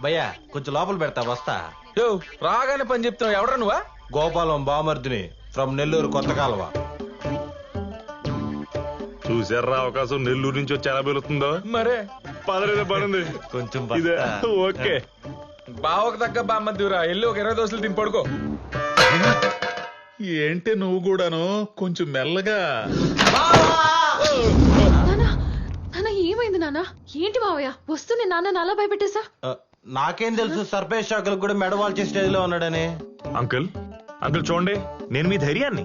భయ్యా కొంచెం లోపల పెడతా వస్తా. రాగానే పని చెప్తావు. ఎవడ్రా నువ్వా? గోపాలం బామర్దిని ఫ్రమ్ నెల్లూరు కొత్త కాలువ. చూసారా అవకాశం నెల్లూరు నుంచి వచ్చి ఎలా వెళుతుందో. మరే పదరేదో పడుంది కొంచెం ఇదే. బస్తా. ఓకే బావకు తగ్గ బామ్మద్దురా. ఎల్లు ఒక 20 దోశలు తిని పడుకో. ఏంటి నువ్వు కూడాను కొంచెం మెల్లగా. నాన్న ఏమైంది నాన్న? ఏంటి మావయ్య వస్తూనే నాన్న నాలా భయపెట్టేశా? నాకేం తెలుసు సర్ప్రైజ్ షాకులకు కూడా మెడవాల్చే స్టేజ్ లో ఉన్నాడని. అంకుల్ అంకుల్ చూడండి, నేను మీ ధైర్యాన్ని.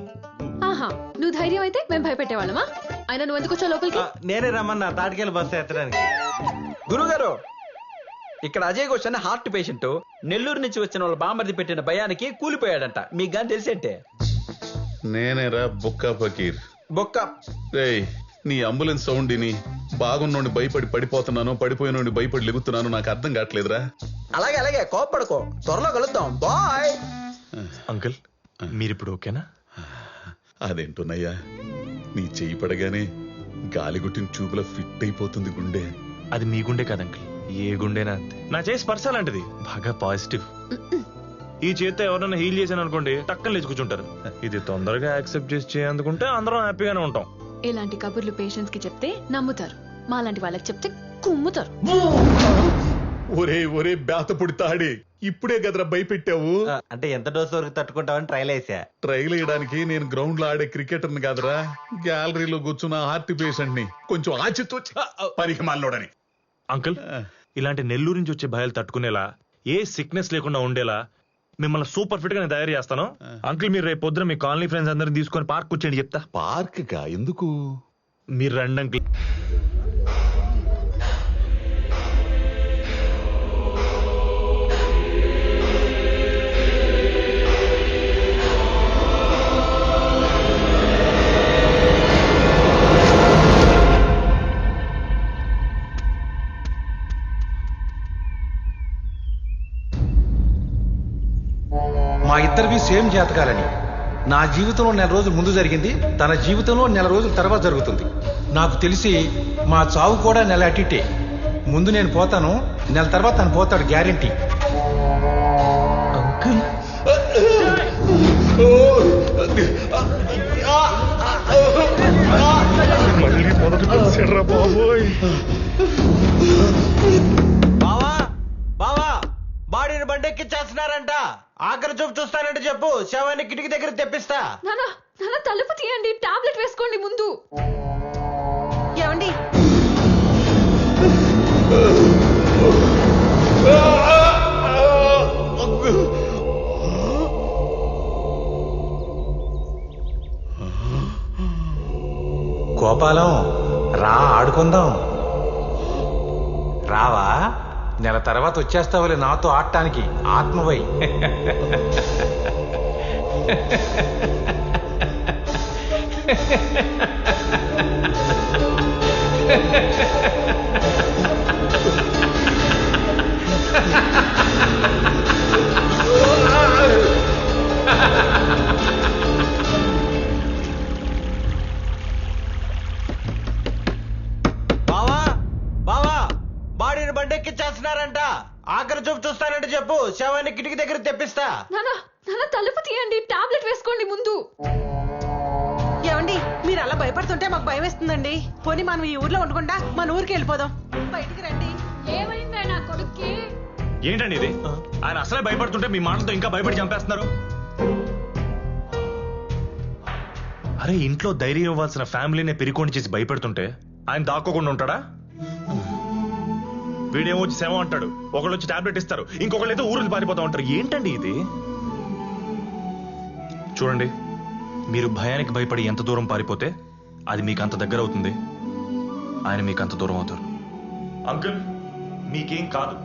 ఆహా, నువ్వు ధైర్యం అయితే మేము భయపెట్టేవాళ్ళమా? అయినా నువ్వు ఎందుకు వచ్చావు లోపలికి? నేనే రమ్మన్నా తాటికెళ్ళి బస్సు ఎత్తడానికి. గురుగారు, ఇక్కడ అజయ్ ఘోష్ అనే హార్ట్ పేషెంట్ నెల్లూరు నుంచి వచ్చిన వాళ్ళ బామర్ది పెట్టిన భయానికి కూలిపోయాడంట. మీకు గాని తెలిసేంటే. నేనేరా బుక్కా ఫకీర్. బొక్క రేయ్, నీ అంబులెన్స్ సౌండ్ ని బాగున్నోండి భయపడి పడిపోతున్నాను, పడిపోయినోండి భయపడి లెగుతున్నాను, నాకు అర్థం కావట్లేదురా. అలాగే అలాగే కోప్పడుకో. త్వరలో కలుద్దాం. బాయ్. అంకుల్ మీరిప్పుడు ఓకేనా? అదేంటున్నాయ్యా, నీ చెయ్యి పడగానే గాలిగుట్టిన చూపులా ఫిట్ అయిపోతుంది గుండె. అది మీ గుండె కాదు అంకుల్, ఏ గుండెనా అంతే. నా చేసి స్పర్శ లాంటిది, బాగా పాజిటివ్. ఈ చేత్తో ఎవరైనా హీల్ చేశాను అనుకోండి, టక్కన లేచి కూర్చుంటారు. ఇది తొందరగా యాక్సెప్ట్ చేసి చేయందుకుంటే అందరం హ్యాపీగానే ఉంటాం. ఇలాంటి కబుర్లు పేషెంట్స్ కి చెప్తే నమ్ముతారు, మాలాంటి వాళ్ళకి చెప్తే కుమ్ముతారు. ఒరే ఒరే బేతపుడి తాడి, ఇప్పుడే గదరా భయపెట్టావు. అంటే ఎంత డోసు వరకు తట్టుకుంటావని ట్రైల్ వేసా. ట్రైల్ వేయడానికి నేను గ్రౌండ్ లో ఆడే క్రికెటర్ని కాదురా, గ్యాలరీలో కూర్చున్న హార్ట్ పేషెంట్ ని. కొంచెం ఆచితూచి పనికి మాలోడని. అంకుల్ ఇలాంటి నెల్లూరు నుంచి వచ్చే భయాలు తట్టుకునేలా, ఏ సిక్నెస్ లేకుండా ఉండేలా మిమ్మల్ని సూపర్ ఫిట్ గా నేను తయారు చేస్తాను. అంకుల్ మీరు రేపు పొద్దున మీ కాలనీ ఫ్రెండ్స్ అందరిని తీసుకొని పార్క్ కూర్చోండి చెప్తా. పార్క్ గా ఎందుకు? మీరు రండి అంకుల్. మా ఇద్దరివి సేమ్ జాతకాలని. నా జీవితంలో 4 రోజులు ముందు జరిగింది, తన జీవితంలో 4 రోజుల తర్వాత జరుగుతుంది. నాకు తెలిసి మా చావు కూడా నెల అటిటే. ముందు నేను పోతాను, నెల తర్వాత తను పోతాడు, గ్యారెంటీ. అంకుల్ మళ్ళీ మొదటి కలిసాడ్రా బాబోయ్. బావా బావా బాడీని బండెక్కిచ్చేస్తున్నారంట. ఆఖరి చూపు చూస్తానంటే చెప్పు, శవాన్ని కిటికీ దగ్గర తెప్పిస్తా. నాన్న నాన్న తలుపు తీయండి, టాబ్లెట్ వేసుకోండి ముందు. ఏమండి? గోపాలం రా, ఆడుకుందాం. రావా? నెల తర్వాత వచ్చేస్తావులే నాతో ఆడటానికి, ఆత్మవై. బావా బావా బాడీని బండెక్కిచ్చేస్తున్నారంట. ఆఖరి చూపు చూస్తానంటే చెప్పు, శవాన్ని కిటికీ దగ్గర తెప్పిస్తా. నాన్న నాన్న తలుపు తీయండి, టాబ్లెట్ వేసుకోండి ముందు. ఏమండి, మీరు అలా భయపడుతుంటే మాకు భయం వేస్తుందండి. పోనీ మనం ఈ ఊర్లో ఉండకుండా మన ఊరికి వెళ్ళిపోదాం. బయటికి రండి. ఏమైందా నా కొడుక్కి? ఏంటండి ఇది? ఆయన అసలే భయపడుతుంటే మీ మాటలతో ఇంకా భయపడి చంపేస్తున్నారు. అరే ఇంట్లో ధైర్యం ఇవ్వాల్సిన ఫ్యామిలీనే పెరికోండి చేసి భయపెడుతుంటే ఆయన దాక్కోకుండా ఉంటాడా? వీడేమో వచ్చి సేవ అంటాడు, ఒకళ్ళు వచ్చి టాబ్లెట్ ఇస్తారు, ఇంకొకళ్ళు అయితే ఊరిని పారిపోతా ఉంటారు. ఏంటండి ఇది? చూడండి, మీరు భయానికి భయపడి ఎంత దూరం పారిపోతే అది మీకు అంత దగ్గర అవుతుంది, ఆయన మీకు అంత దూరం అవుతారు. అంకుల్ మీకేం కాదు,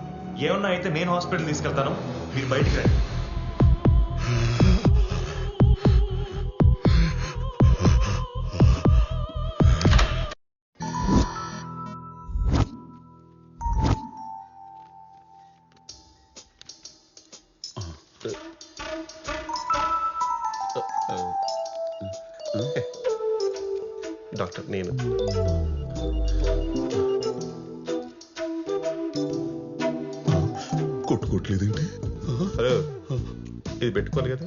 ఏమన్నా అయితే నేను హాస్పిటల్ తీసుకెళ్తాను, మీరు బయటికి రండి. డాక్టర్ నేను రావట్లేదేంటి? హలో, ఇది పెట్టుకోవాలి కదా.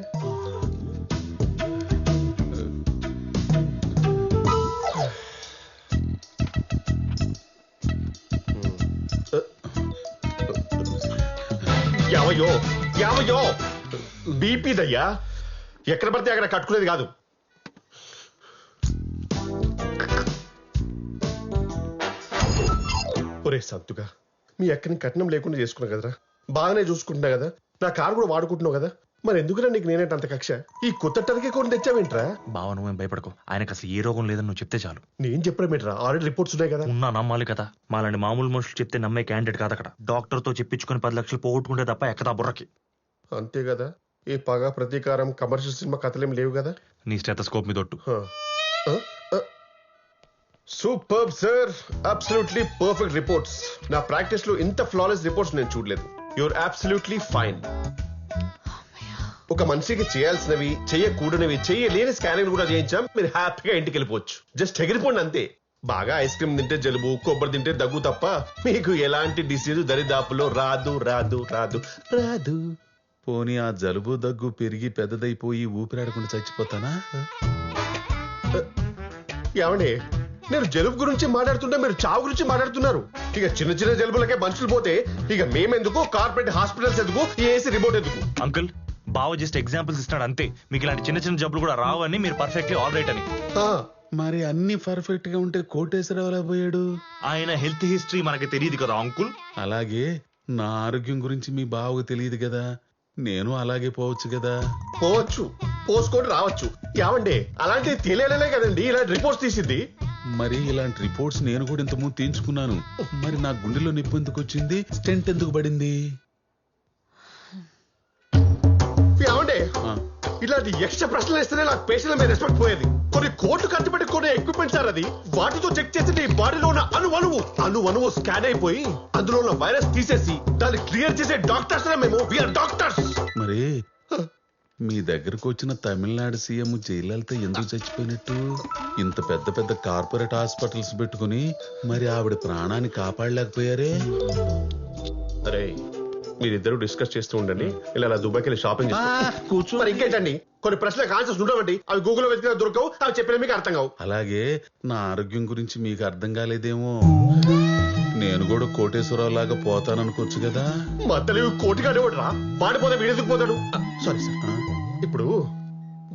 యావయ్యో యావయ్యో, బీపీదయ్యా, ఎక్కడ పడితే అక్కడ కట్టుకునేది కాదు. ఒరే సంతుగా, మీ అక్కని కట్నం లేకుండా చేసుకున్నా కదరా, బాగానే చూసుకుంటున్నా కదా, నా కారు కూడా వాడుకుంటున్నావు కదా, మరి ఎందుకురా నీకు నేనేంట అంత కక్ష? ఈ కొత్త టర్కీ కొని తెచ్చావేంట్రా? బావ నువ్వేం భయపడకు, ఆయనకు అసలు ఏ రోగం లేదని నువ్వు చెప్తే చాలు. నేను చెప్పడమేట్రా, ఆల్రెడీ రిపోర్ట్స్ ఉన్నాయి కదా. ఉన్నా నమ్మాలి కదా, మాలాంటి మామూలు మనుషులు చెప్తే నమ్మే క్యాండిడేట్ కాదు అక్కడ. డాక్టర్ తో చెప్పించుకుని 10 లక్షలు పోగొట్టుకుంటే తప్ప ఎక్కదా బుర్రకి. అంతే కదా, ఏ పగ ప్రతీకారం కమర్షియల్ సినిమా కథలేం లేవు కదా. నీ స్టెథోస్కోప్ మీద ఒట్టు. Super sir, absolutely perfect reports. నా ప్రాక్టీస్ లో ఇంత ఫ్లాలెస్ రిపోర్ట్స్ నేను చూడలేదు. Your absolutely fine. ఒక మనిషికి చేయాల్సినవి, చేయకూడనివి, చేయలేని స్కానింగ్ కూడా చేయించాం. మీరు హ్యాపీగా ఇంటికి వెళ్ళిపోవచ్చు. జస్ట్ ఎగిరిపోండి అంతే. బాగా ఐస్ క్రీమ్ తింటే జలుబు, కొబ్బరి తింటే దగ్గు తప్ప మీకు ఎలాంటి డిసీజ్ దరిదాపులో రాదు రాదు రాదు రాదు. పోనీ ఆ జలుబు దగ్గు పెరిగి పెద్దదైపోయి ఊపిరాడకుండా చచ్చిపోతానా? ఏమండి, నేను జలుబు గురించి మాట్లాడుతుంటే మీరు చావు గురించి మాట్లాడుతున్నారు. ఇక చిన్న చిన్న జలుబులకే మనుషులు పోతే ఇక మేమెందుకు, కార్పొరేట్ హాస్పిటల్స్ ఎందుకు, ఏసీ రిపోర్ట్ ఎందుకు? అంకుల్, బావ జస్ట్ ఎగ్జాంపుల్స్ ఇస్తాడు అంతే. మీకు ఇలాంటి చిన్న చిన్న జబ్బులు కూడా రావని, మీరు పర్ఫెక్ట్లీ ఆల్ రైట్ అని. మరి అన్ని పర్ఫెక్ట్ గా ఉంటే కోటేశ్వరరావు ఎలా పోయాడు? ఆయన హెల్త్ హిస్టరీ మనకి తెలియదు కదా అంకుల్. అలాగే నా ఆరోగ్యం గురించి మీ బావకు తెలియదు కదా, నేను అలాగే పోవచ్చు కదా. పోవచ్చు, పోసుకొని రావచ్చు. ఏమండి, అలాంటివి తెలియలే కదండి ఇలాంటి రిపోర్ట్స్ తీసింది. మరి ఇలాంటి రిపోర్ట్స్ నేను కూడా ఇంతకుముందు తీయించుకున్నాను. మరి నా గుండెలో నొప్పి ఎందుకు వచ్చింది? స్టెంట్ ఎందుకు పడింది? ఏమండి, ఇలాంటి ఎక్స్ట్రా ప్రశ్నలు ఇస్తేనే నాకు పేషెంట్ల మీద రెస్పెక్ట్ పోయేది. కొన్ని కోట్లు ఖర్చు పెట్టి కొన్ని ఎక్విప్మెంట్ సార్ అది. వాటితో చెక్ చేసి నీ బాడీలో ఉన్న అణువణువు స్కాన్ అయిపోయి అందులో ఉన్న వైరస్ తీసేసి దాన్ని క్లియర్ చేసే డాక్టర్స్ మేము. We're doctors. మరి మీ దగ్గరకు వచ్చిన తమిళనాడు సీఎం జయలలిత ఎందుకు చచ్చిపోయినట్టు? ఇంత పెద్ద పెద్ద కార్పొరేట్ హాస్పిటల్స్ పెట్టుకుని మరి ఆవిడ ప్రాణాన్ని కాపాడలేకపోయారే? అరే, మీరిద్దరు డిస్కస్ చేస్తూ ఉండండి. ఇలా దుబాయ్కి వెళ్ళి షాపింగ్ కూర్చో. మరి ఇంకేంటండి, కొన్ని ప్రశ్నలకు ఆన్సర్స్ ఉండవండి. అవి గూగుల్లో వెతికినా దొరకవు, అవి చెప్పిన మీకు అర్థం కావు. అలాగే నా ఆరోగ్యం గురించి మీకు అర్థం కాలేదేమో. నేను కూడా కోటేశ్వరరావు లాగా పోతాననుకోవచ్చు కదా. మధ్యలో కోటిగానే రా, పాడిపోతే వీడెందుకు పోతాడు? సారీ సార్, ఇప్పుడు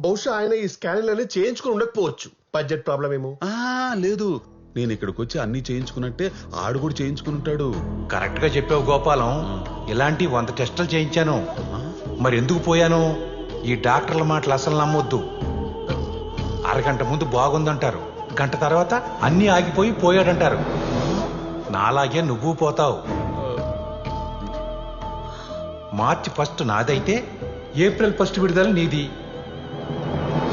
బహుశా ఆయన ఈ స్కానింగ్ చేయించుకుని ఉండకపోవచ్చు. బడ్జెట్ ప్రాబ్లం ఏమో. లేదు, నేను ఇక్కడికి వచ్చి అన్ని చేయించుకున్నట్టే ఆడు కూడా చేయించుకుని ఉంటాడు. కరెక్ట్ గా చెప్పావు గోపాలం. ఇలాంటి 100 టెస్టులు చేయించాను. మరి ఎందుకు పోయాను? ఈ డాక్టర్ల మాటలు అసలు నమ్మొద్దు. అరగంట ముందు బాగుందంటారు, గంట తర్వాత అన్ని ఆగిపోయి పోయాడంటారు. నాలాగే నువ్వు పోతావు. మార్చి 1 నాదైతే ఏప్రిల్ 1 విడుదల నీది.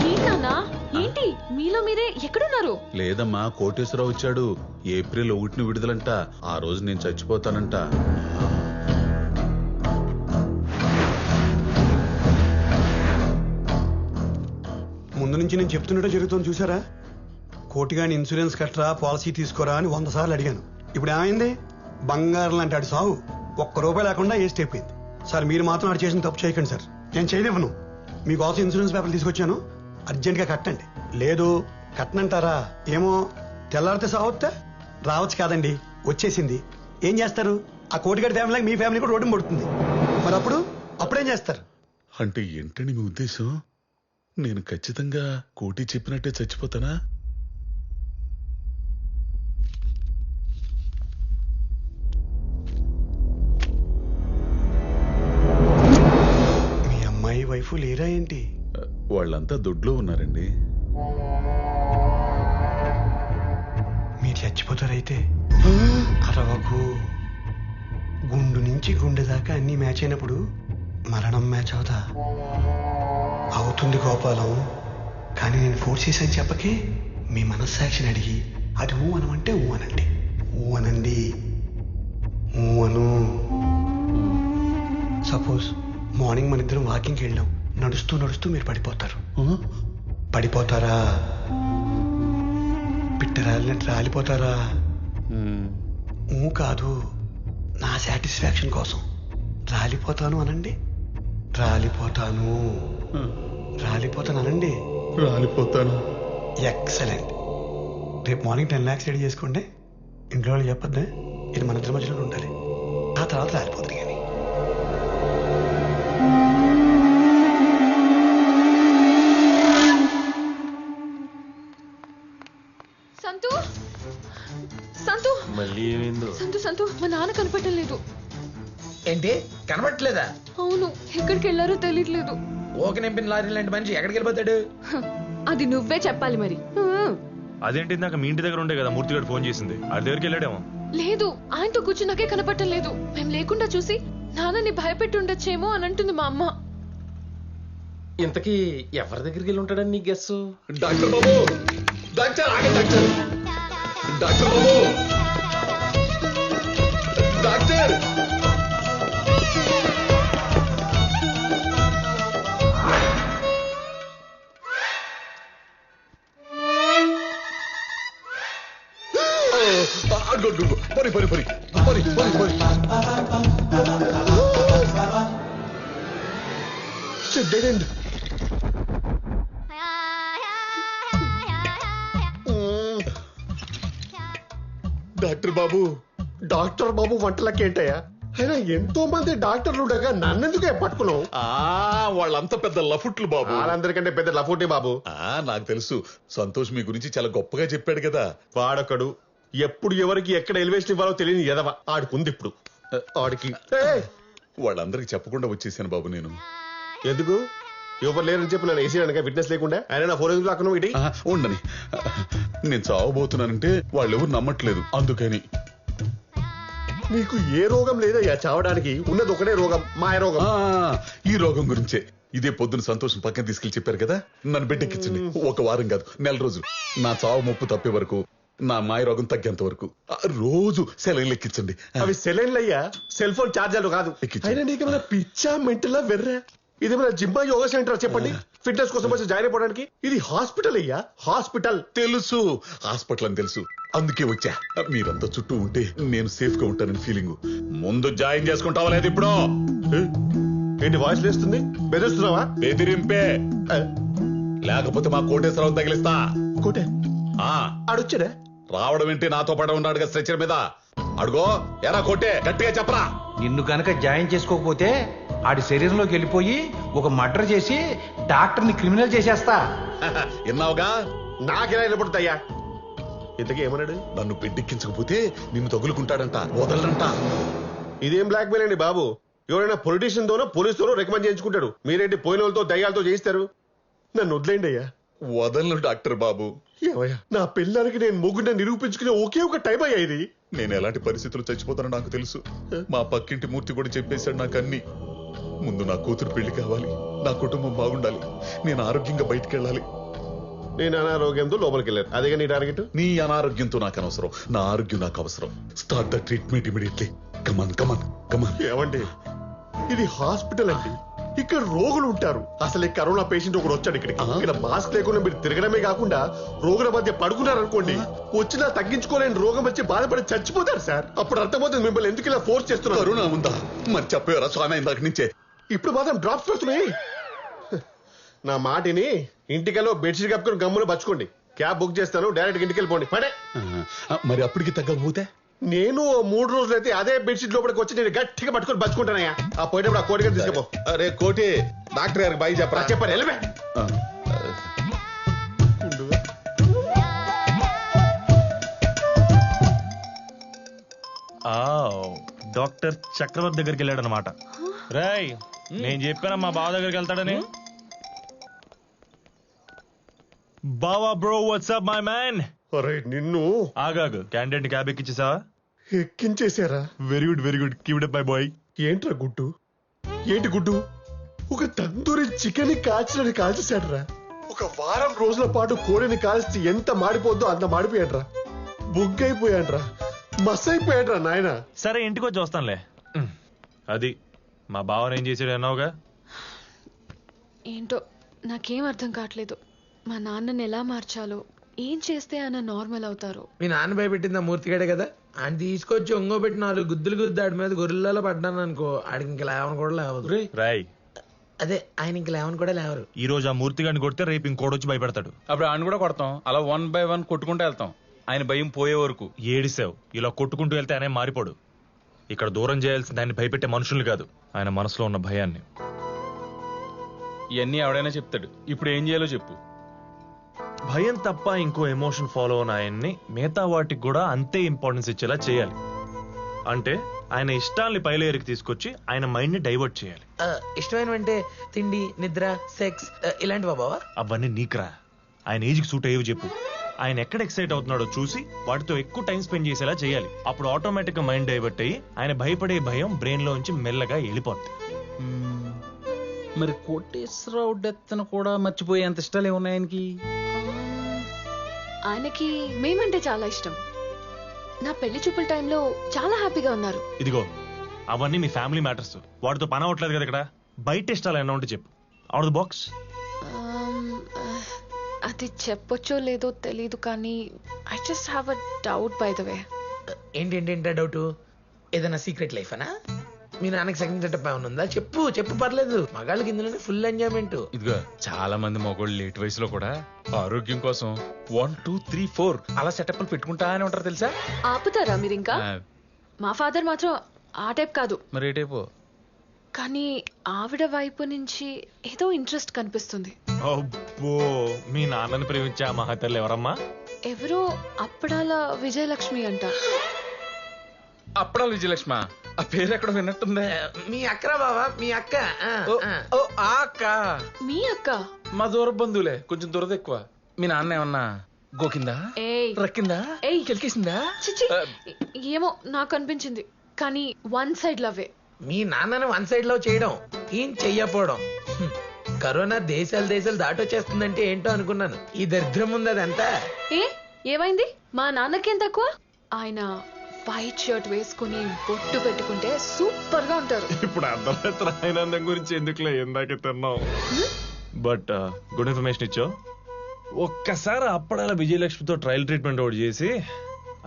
ఏంటన్నా, ఏంటి మీలో మీరే ఎక్కడున్నారు? లేదమ్మా, కోటేశ్వరరావు వచ్చాడు. ఏప్రిల్ 1 విడుదలంట. ఆ రోజు నేను చచ్చిపోతానంట. ముందు నుంచి నేను చెప్తున్నట్టు జరుగుతుంది చూసారా? కోటిగాని ఇన్సూరెన్స్ కట్టరా, పాలసీ తీసుకోరా అని 100 సార్లు అడిగాను. ఇప్పుడు ఏమైంది? బంగారం లాంటి ఆడి సాగు ₹1 లేకుండా వేస్ట్ అయిపోయింది. సార్, మీరు మాత్రం ఆడు చేసిన తప్పు చేయకండి సార్. నేను చేయనివ్వను. మీకోసం ఇన్సూరెన్స్ పేపర్లు తీసుకొచ్చాను, అర్జెంట్గా కట్టండి. లేదు కట్టనంటారా? ఏమో, తెల్లారితే సావొత్తే రావచ్చు కాదండి, వచ్చేసింది. ఏం చేస్తారు? ఆ కోటిగాడి ఫ్యామిలీ మీ ఫ్యామిలీ కూడా రోడ్డు పడుతుంది. మరి అప్పుడేం చేస్తారు? అంటే ఏంటని మీ ఉద్దేశం? నేను ఖచ్చితంగా కోటి చెప్పినట్టే చచ్చిపోతానా? మీ అమ్మాయి వైఫ్ లేరా ఏంటి? వాళ్ళంతా దొడ్లో ఉన్నారండి. మీరు చచ్చిపోతారైతే? అరవకు. గుండు నుంచి గుండె దాకా అన్ని మ్యాచ్ అయినప్పుడు మరణం మ్యాచ్ అవుతా? అవుతుంది గోపాలం. కానీ నేను ఫోర్స్ చేశాను చెప్పకే. మీ మనస్సాక్షిని అడిగి అది ఊ అనమంటే ఊ అనండి. ఊ అనండి, ఊ అను. సపోజ్ మార్నింగ్ మన ఇద్దరం వాకింగ్కి వెళ్ళాం. నడుస్తూ నడుస్తూ మీరు పడిపోతారు. పడిపోతారా? పిట్టరాలినట్టు రాలిపోతారా? ఊ కాదు, నా సాటిస్ఫాక్షన్ కోసం రాలిపోతాను అనండి. రాలిపోతాను. రాలిపోతాను అనండి. రాలిపోతాను. ఎక్సలెంట్. రేపు మార్నింగ్ 10 lakhs రెడీ చేసుకోండి. ఇంట్లో వాళ్ళు చెప్పొద్దే, ఇది మన ఇద్దరి మధ్యలో ఉండాలి. ఆ తర్వాత రాలిపోతుంది కానీ. సంతు సంతు మళ్ళీ ఏమైందో? సంతు సంతు మా నాన్న కనపడటం లేదు. ఏంటి కనబట్టలేదా? అవును, ఎక్కడికి వెళ్ళారో తెలియట్లేదు. ఓకే నింపిన లారీ లాంటి మనిషి ఎక్కడికి వెళ్ళిపోతాడు? అది నువ్వే చెప్పాలి మరి. అదేంటి ఇందాక మీ ఇంటి దగ్గర ఉండే కదా మూర్తి గారు ఫోన్ చేసింది, ఆ దగ్గరికి వెళ్ళాడేమో. లేదు, ఆయనతో కూర్చున్నాకే కనపడటం లేదు. మేము లేకుండా చూసి నాన్నని భయపెట్టి ఉండొచ్చేమో అని అంటుంది మా అమ్మ. ఇంతకీ ఎవరి దగ్గరికి వెళ్ళి ఉంటాడని నీ గెస్? డాక్టర్ బాబు, డాక్టర్ ఆగండి డాక్టర్. డాక్టర్ బాబు, డాక్టర్. పరి పరి పరి పరి పరి పరి డెడ్ ఎండ్. డాక్టర్ బాబు, డాక్టర్ బాబు వంటలకేంటయ్యా? అయినా ఎంతో మంది డాక్టర్లు ఉండగా నన్నెందుకే పట్టుకున్నావు? వాళ్ళంతా పెద్ద లఫుట్లు బాబు. వాళ్ళందరికంటే పెద్ద లఫోటే బాబు. నాకు తెలుసు. సంతోష్ మీ గురించి చాలా గొప్పగా చెప్పాడు కదా. వాడొకడు ఎప్పుడు ఎవరికి ఎక్కడ ఎలివేషన్ ఇవ్వాలో తెలియని ఎదవ ఆడుకుంది ఇప్పుడు. ఆడికి వాళ్ళందరికి చెప్పకుండా వచ్చేసాను బాబు నేను. ఎందుకు? ఎవరు లేరని చెప్పి నన్ను వేసేయడానికి విట్నెస్ లేకుండా ఆయన నా ఫోన్ ఎందుకు లాక్కున్నావు? ఇటీ ఉండని. నేను చావబోతున్నానంటే వాళ్ళెవరు నమ్మట్లేదు, అందుకని. నీకు ఏ రోగం లేదయ్యా చావడానికి, ఉన్నది ఒకటే రోగం, మాయ రోగం. ఈ రోగం గురించే ఇదే పొద్దున సంతోషం పక్కన తీసుకెళ్లి చెప్పారు కదా, నన్ను బిడ్డెక్కించండి. ఒక వారం కాదు, నెల రోజులు. నా చావు ముప్పు తప్పే వరకు, నా మాయ రోగం తగ్గేంత వరకు రోజు సెలైన్లు ఎక్కించండి. అవి సెలైన్లు అయ్యా, సెల్ ఫోన్ ఛార్జర్లు కాదు. అయినా నీకేమైనా పిచ్చా మెంటలా వెర్రా? ఇదేమైనా జిమ్మా యోగా సెంటర్ చెప్పండి, ఫిట్నెస్ కోసం వచ్చి జాయిన్ అయిపోవడానికి? ఇది హాస్పిటల్ అయ్యా, హాస్పిటల్. తెలుసు, హాస్పిటల్ అని తెలుసు, అందుకే వచ్చా. మీరంతా చుట్టూ ఉంటే నేను సేఫ్ గా ఉంటానని ఫీలింగ్. ముందు జాయిన్ చేసుకుంటావా లేదు? ఇప్పుడు ఏంటి వాయిస్ లేస్తుంది? బెదిరిస్తున్నావా? బెదిరింపే, లేకపోతే మా కోటేశ్వరరావు తగిలిస్తా. కోటే ఆడొచ్చాడా? రావడం ఏంటి, నాతో పాటు ఉన్నాడుగా స్ట్రెచర్ మీద. అడుగో ఎరా కొట్టే, గట్టిగా చెప్పరా. నిన్ను కనుక జాయిన్ చేసుకోకపోతే ఆడి శరీరంలోకి వెళ్ళిపోయి ఒక మర్డర్ చేసి డాక్టర్ని క్రిమినల్ చేసేస్తా. విన్నావుగా? నాకెలా నిలబడుతాయ్యా? ఇంతకీ ఏమన్నాడు? నన్ను పెడ్డెక్కించకపోతే నిన్ను తగులుకుంటాడంట, వదలడంట. ఇదేం బ్లాక్ మెయిల్ అండి బాబు? ఎవరైనా పొలిటీషియన్ తోనో పోలీసుతోనో రికమెండ్ చేయించుకుంటాడు. మీరేంటి పోయిన వాళ్ళతో దయ్యాలతో చేయిస్తారు? నన్ను వదిలేండి అయ్యా. వదలను డాక్టర్ బాబు. ఏమయ్యా, నా పిల్లలకి నేను మొగ్గున నిరూపించుకునే ఒకే ఒక టైం అయ్యా ఇది. నేను ఎలాంటి పరిస్థితులు చచ్చిపోతానో నాకు తెలుసు. మా పక్కింటి మూర్తి కూడా చెప్పేశాడు నాకు అన్ని. ముందు నా కూతురు పెళ్లి కావాలి, నా కుటుంబం బాగుండాలి, నేను ఆరోగ్యంగా బయటికి వెళ్ళాలి. నేను అనారోగ్యంతో లోపలికి వెళ్ళాను, అదేగా నీ టార్గెట్. నీ అనారోగ్యంతో నాకు అనవసరం, నా ఆరోగ్యం నాకు అవసరం. Start the treatment immediately. Come on come on come on. ఏమండి, ఇది హాస్పిటల్ అండి, ఇక్కడ రోగులు ఉంటారు. అసలు ఈ కరోనా పేషెంట్ ఒకరు వచ్చాడు ఇక్కడికి. ఇక్కడ మాస్క్ లేకుండా మీరు తిరగడమే కాకుండా రోగుల మధ్య పడుకున్నారనుకోండి, వచ్చినా తగ్గించుకోలేని రోగం వచ్చి బాధపడి చచ్చిపోతారు సార్. అప్పుడు అర్థమవుతుంది మిమ్మల్ని ఎందుకు ఇలా ఫోర్స్ చేస్తున్నారు. కరోనా ఉందా? మరి చెప్పారా స్వామి ఇందాక నుంచే? ఇప్పుడు మాత్రం డ్రాప్స్ పెడుతున్నాయి. నా మాటిని ఇంటికెళ్ళో బెడ్షీట్ కప్పుకొని గమ్మున బచ్చుకోండి. క్యాబ్ బుక్ చేస్తాను, డైరెక్ట్ ఇంటికి వెళ్ళిపోండి. పడే. మరి అప్పటికి తగ్గకపోతే? నేను 3 రోజులైతే అదే బెడ్షీట్ లోపలికి వచ్చి నేను గట్టిగా పట్టుకొని బచ్చుకుంటానయ్యా. ఆ పోయేటప్పుడు ఆ కోటి గారు తీసుకుపో. అరే కోటి, డాక్టర్ గారికి బాయ్ చెప్పరా. చెప్పారు వెళ్ళమే. డాక్టర్ చక్రవర్తి దగ్గరికి వెళ్ళాడు అనమాట. రాయ్, నేను చెప్పానా మా బావ దగ్గరికి వెళ్తాడని. బావా బ్రో, వాట్సాప్ మై మ్యాన్. అరే నిన్ను ఆగాగు, క్యాండిడేట్ క్యాబ్ ఎక్కించేసావా? ఎక్కించేశారా? Very good very good, keep it up my boy. ఏంట్రా గుడ్డు? ఏంటి గుడ్డు? ఒక తందూరి చికెన్ కాల్చినని కాల్చేశాడ్రా. ఒక వారం రోజుల పాటు కోడిని కాల్చి ఎంత మాడిపోద్దో అంత మాడిపోయాడ్రా. బుగ్గైపోయాడ్రా, మస్ అయిపోయాడ్రా నాయన. సరే ఇంటికి వచ్చి వస్తానులే. అది మా బావని ఏం చేసాడు అన్నావుగా? ఏంటో నాకేం అర్థం కావట్లేదు. మా నాన్నని ఎలా మార్చాలో ఏం చేస్తే ఆయన నార్మల్ అవుతారో. మీ నాన్న భయపెట్టింది ఆ మూర్తిగాడే కదా, ఆయన తీసుకొచ్చి ఒంగో పెట్టి 4 గుద్దులు గుద్దు ఆడి మీద గొర్రెలలో పడ్డాను అనుకో, ఆడికి ఇంక లేవని కూడా లేవదు. రాయ్ అదే ఆయన ఇంక లేవని కూడా లేవరు. ఈ రోజు ఆ మూర్తి గారిని కొడితే రేపు ఇంకోడొచ్చి భయపెడతాడు. అప్పుడు ఆయన కూడా కొడతాం, అలా 1 by 1 కొట్టుకుంటూ వెళ్తాం ఆయన భయం పోయే వరకు. ఏడిసావు, ఇలా కొట్టుకుంటూ వెళ్తే ఆయన మారిపోడు. ఇక్కడ దూరం చేయాల్సింది ఆయన భయపెట్టే మనుషుల్ని కాదు, ఆయన మనసులో ఉన్న భయాన్ని. ఇవన్నీ ఎవడైనా చెప్తాడు, ఇప్పుడు ఏం చేయాలో చెప్పు. భయం తప్ప ఇంకో ఎమోషన్ ఫాలో అయిన ఆయన్ని మిగతా వాటికి కూడా అంతే ఇంపార్టెన్స్ ఇచ్చేలా చేయాలి. అంటే ఆయన ఇష్టాల్ని పైలేరికి తీసుకొచ్చి ఆయన మైండ్ ని డైవర్ట్ చేయాలి. ఇష్టమైనవంటే తిండి, నిద్ర, సెక్స్ ఇలాంటివా బావా? అవన్నీ నీకురా, ఆయన ఏజ్కి సూట్ అయ్యేవి చెప్పు. ఆయన ఎక్కడ ఎక్సైట్ అవుతున్నాడో చూసి వాటితో ఎక్కువ టైం స్పెండ్ చేసేలా చేయాలి. అప్పుడు ఆటోమేటిక్ గా మైండ్ డైవర్ట్ అయ్యి ఆయన భయపడే భయం బ్రెయిన్ లోంచి మెల్లగా వెళ్ళిపోతుంది. మరి కోటేశ్వరరావు డెత్ కూడా మర్చిపోయేంత ఇష్టాలు ఏమున్నాయి ఆయనకి? ఆయనకి మేమంటే చాలా ఇష్టం. నా పెళ్లి చూపుల టైంలో చాలా హ్యాపీగా ఉన్నారు. ఇదిగో అవన్నీ మీ ఫ్యామిలీ మ్యాటర్స్, వాటితో పని అవ్వట్లేదు కదా. ఇక్కడ బయట ఇష్టాలు ఏమన్నా ఉంటే చెప్పు, అవుట్ ద బాక్స్. అది చెప్పొచ్చో లేదో తెలీదు కానీ I just have a doubt by the way. ఏంటంటే డౌట్? ఏదైనా సీక్రెట్ లైఫ్ అనా? మీ నాన్నకి సెకండ్ సెటప్ ఏమైనా ఉందా? చెప్పు చెప్పు, పర్లేదు. మగాళ్ళకి ఇందులోనే ఫుల్ ఎంజాయ్మెంట్. ఇదిగో చాలా మంది మగోళ్ళు లేట్ వయసులో కూడా ఆరోగ్యం కోసం 1 2 3 4 అలా సెటప్లు పెట్టుకుంటానే ఉంటారు తెలుసా. ఆపుతారా మీరు ఇంకా? మా ఫాదర్ మాత్రం ఆ టైప్ కాదు. మరి ఏ టైపు? కానీ ఆవిడ వైపు నుంచి ఏదో ఇంట్రెస్ట్ కనిపిస్తుంది. అబ్బో, మీ నాన్నని ప్రేమించే ఆ మహతల్లి ఎవరమ్మా? ఎవరో అప్పడాల విజయలక్ష్మి అంట. అప్పడాల విజయలక్ష్మ? ఆ పేరు ఎక్కడ విన్నట్టుందే. మీ అక్కరా బావా? మీ అక్క? ఓ ఆ అక్క. మీ అక్క? మా దూర బంధువులే, కొంచెం దురద ఎక్కువ. మీ నాన్న ఏమన్నా గోకిందా, రక్కిందా, కెలికేసిందా? చిచి, ఏమో నాకు అనిపించింది. కానీ 1 side లవ్వే. మీ నాన్నని 1 side లవ్ చేయడం, ఏం చెయ్యపోవడం. కరోనా దేశాలు దాటొచ్చేస్తుందంటే ఏంటో అనుకున్నాను. ఈ దరిద్రం ఉంది అదంతా. ఏమైంది? మా నాన్నకేం తక్కువ? ఆయన వైట్ షర్ట్ వేసుకుని బొట్టు పెట్టుకుంటే సూపర్ గా ఉంటారు. ఇప్పుడు అర్ధరాత్రి ఆనందం గురించి ఎందుకులే, ఇందాకే తిన్నావు. బట్ గుడ్ ఇన్ఫర్మేషన్ ఇచ్చావు. ఒక్కసారి అప్పడాల విజయలక్ష్మితో ట్రయల్ ట్రీట్మెంట్ ఒకటి చేసి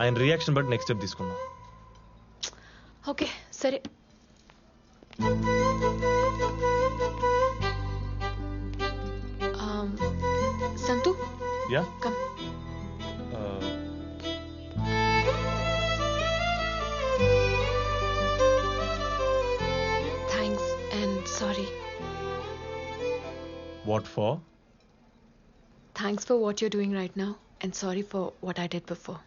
ఆయన రియాక్షన్ బట్టి నెక్స్ట్ స్టెప్ తీసుకుందాం. ఓకే సరే. సంతు, yeah come. Thanks and sorry. What for? Thanks for what you're doing right now and sorry for what I did before.